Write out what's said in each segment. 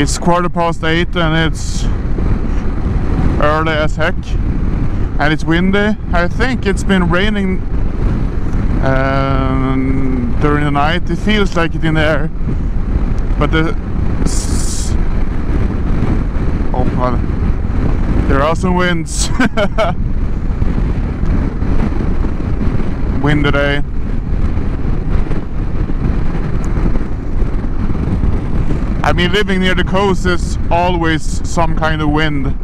It's 8:15 and it's early as heck. And it's windy. I think it's been raining during the night. It feels like it in the air. But oh god, there are some winds. Windy day. I mean, living near the coast is always some kind of wind.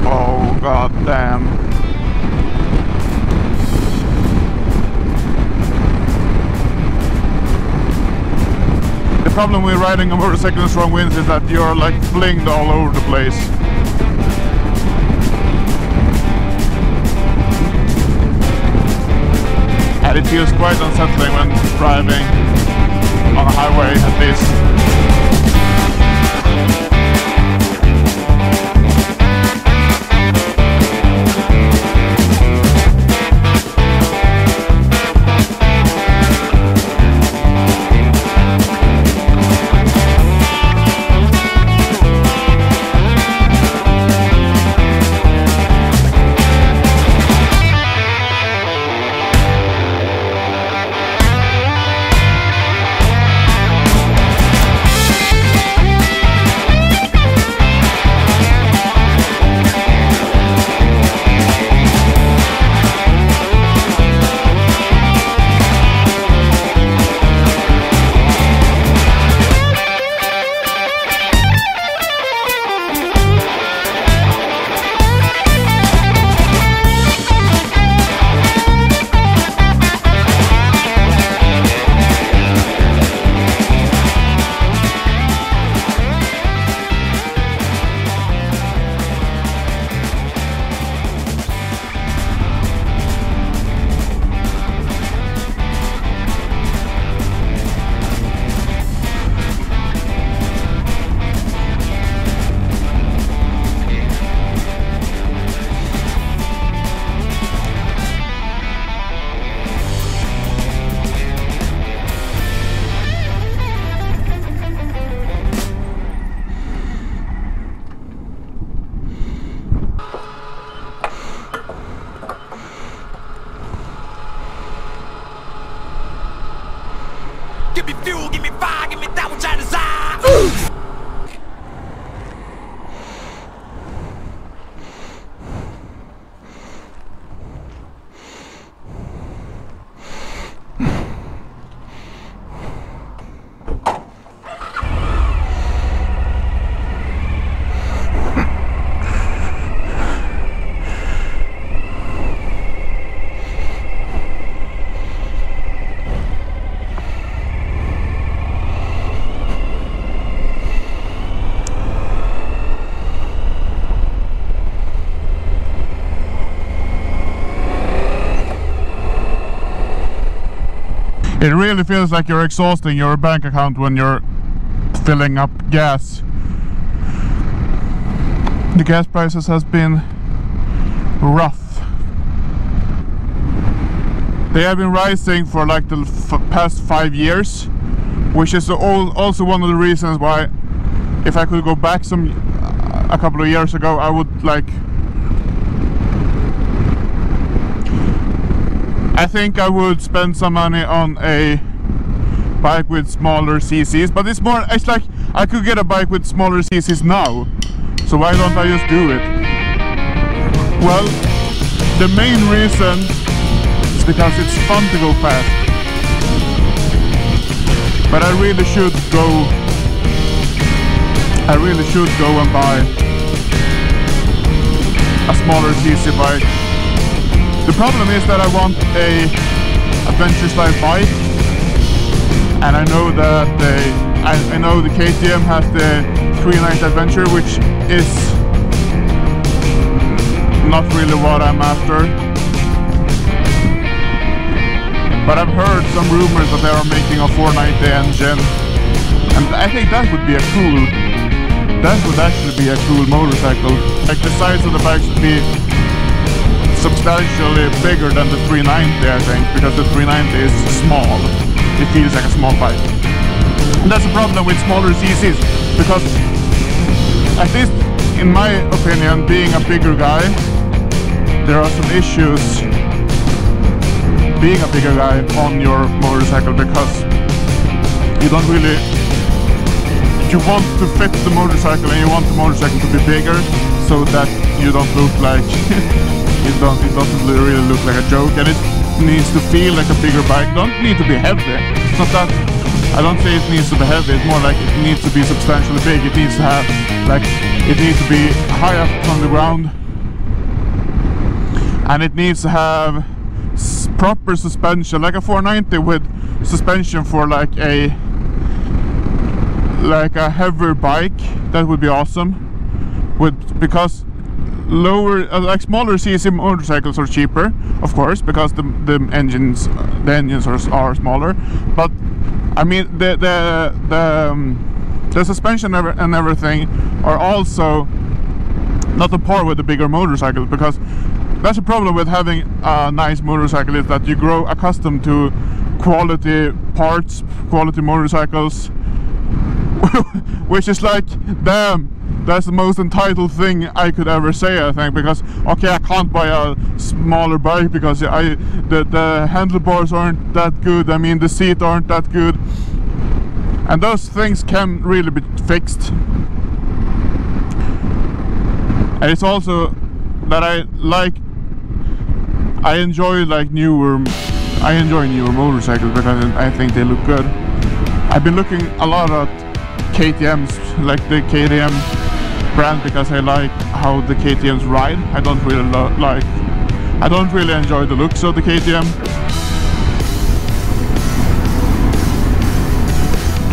Oh god damn. The problem with riding a motorcycle in strong winds is that you're like flinged all over the place. And it feels quite unsettling when driving on a highway at least. Give me fuel, give me fire, give me that which I desire. It really feels like you're exhausting your bank account when you're filling up gas. The gas prices has been rough. They have been rising for like the past 5 years, which is also one of the reasons why, if I could go back a couple of years ago, I would I think I would spend some money on a bike with smaller CCs, but it's like I could get a bike with smaller CCs now, so why don't I just do it? Well, the main reason is because it's fun to go fast, but I really should go and buy a smaller CC bike. The problem is that I want a adventure style bike, and I know that I know the KTM has the 390 Adventure, which is not really what I'm after. But I've heard some rumors that they are making a 490 engine, and I think that would actually be a cool motorcycle. Like, the size of the bike should be substantially bigger than the 390, I think, because the 390 is small. It feels like a small bike. And that's the problem with smaller CCs, because at least in my opinion, being a bigger guy, there are some issues being a bigger guy on your motorcycle, because you don't really, you want to fit the motorcycle and you want the motorcycle to be bigger so that you don't look like it doesn't really look like a joke, and it needs to feel like a bigger bike. Don't need to be heavy. It's not that, I don't say it needs to be heavy, it's more like it needs to be substantially big. It needs to have, like, it needs to be high up from the ground, and it needs to have proper suspension, like a 490 with suspension for like a heavier bike. That would be awesome. Because lower, like smaller CC motorcycles are cheaper, of course, because the engines are smaller. But I mean the suspension and everything are also not on par with the bigger motorcycles, because that's a problem with having a nice motorcycle, is that you grow accustomed to quality parts, quality motorcycles, which is like, damn, that's the most entitled thing I could ever say, I think, because okay, I can't buy a smaller bike because the handlebars aren't that good, I mean the seat aren't that good, and those things can really be fixed. And it's also that I enjoy newer motorcycles because I think they look good. I've been looking a lot at KTMs, like the KTM brand, because I like how the KTMs ride. I don't really enjoy the looks of the KTM.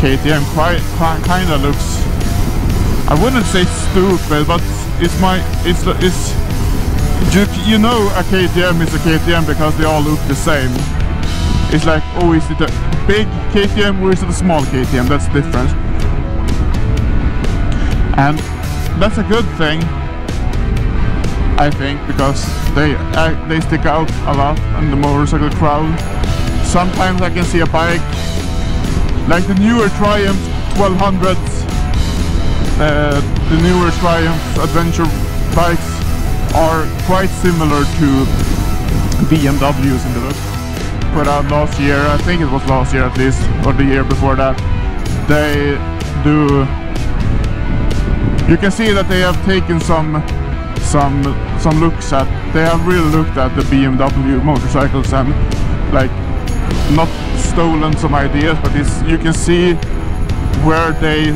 KTM kind of looks, I wouldn't say stupid, but you know a KTM is a KTM because they all look the same. It's like, oh, is it a big KTM or is it a small KTM? That's the difference. And that's a good thing, I think, because they stick out a lot in the motorcycle crowd. Sometimes I can see a bike like the newer Triumph 1200s, the newer Triumph adventure bikes are quite similar to BMWs in the look. Put out last year, I think it was last year at least, or the year before that, they do, you can see that they have taken some looks at, they have really looked at the BMW motorcycles and like not stolen some ideas, but you can see where they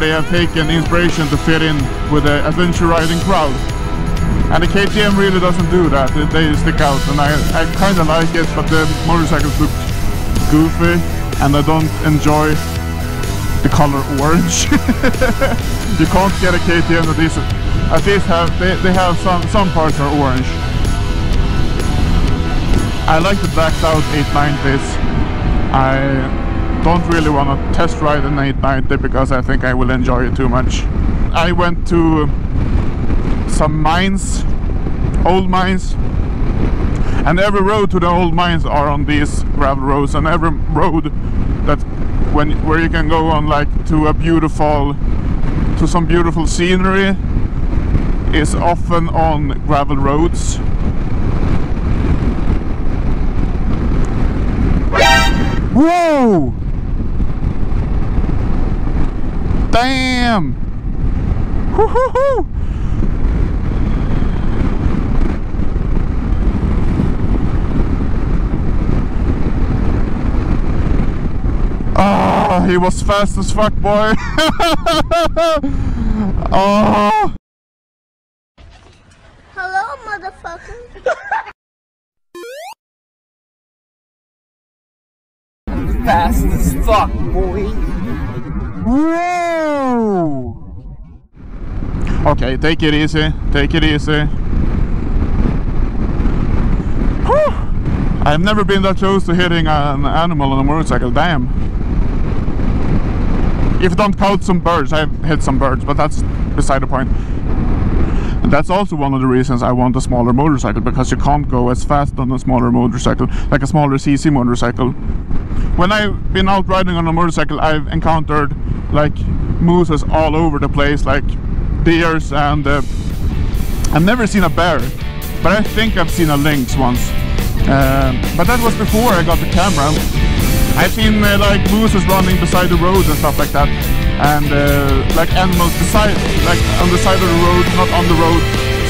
have taken inspiration to fit in with the adventure riding crowd. And the KTM really doesn't do that, they stick out, and I kind of like it, but the motorcycles look goofy and I don't enjoy the color orange. You can't get a KTM that is, at least they have some parts are orange. I like the blacked out 890s. I don't really want to test ride an 890 because I think I will enjoy it too much. I went to some mines, old mines, and every road to the old mines are on these gravel roads, and every road that where you can go on like to some beautiful scenery is often on gravel roads. Whoa! Damn! Woo-hoo-hoo! Oh, he was fast as fuck, boy! Oh! Hello, motherfucker. Fast as fuck, boy. Whoa! Okay, take it easy. Take it easy. Whew. I've never been that close to hitting an animal on a motorcycle. Damn. If you don't count some birds, I've hit some birds, but that's beside the point. And that's also one of the reasons I want a smaller motorcycle, because you can't go as fast on a smaller motorcycle, like a smaller CC motorcycle. When I've been out riding on a motorcycle, I've encountered like mooses all over the place, like deers, and I've never seen a bear, but I think I've seen a lynx once. But that was before I got the camera. I've seen like mooses running beside the road and stuff like that, and like animals beside, like on the side of the road, not on the road.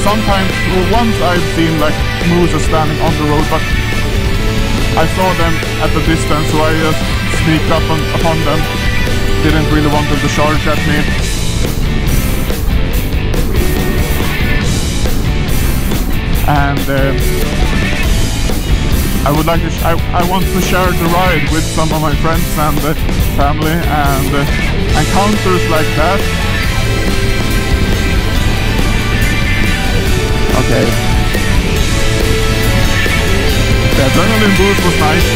Sometimes, once I've seen like mooses standing on the road, but I saw them at a distance, so I just sneaked up upon them. Didn't really want them to charge at me. And I would like to, I want to share the ride with some of my friends and family, and encounters like that. Okay. The adrenaline boost was nice.